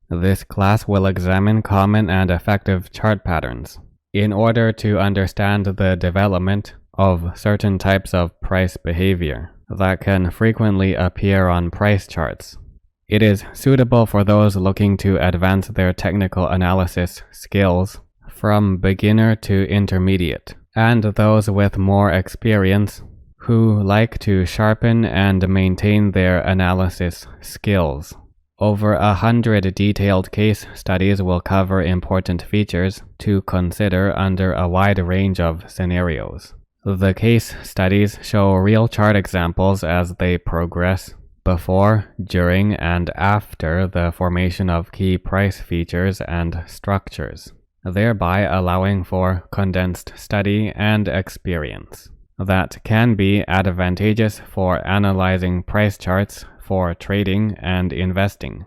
This class will examine common and effective chart patterns in order to understand the development of certain types of price behavior that can frequently appear on price charts. It is suitable for those looking to advance their technical analysis skills from beginner to intermediate, and those with more experience who like to sharpen and maintain their analysis skills. Over 100 detailed case studies will cover important features to consider under a wide range of scenarios. The case studies show real chart examples as they progress before, during, and after the formation of key price features and structures, thereby allowing for condensed study and experience that can be advantageous for analyzing price charts for trading and investing.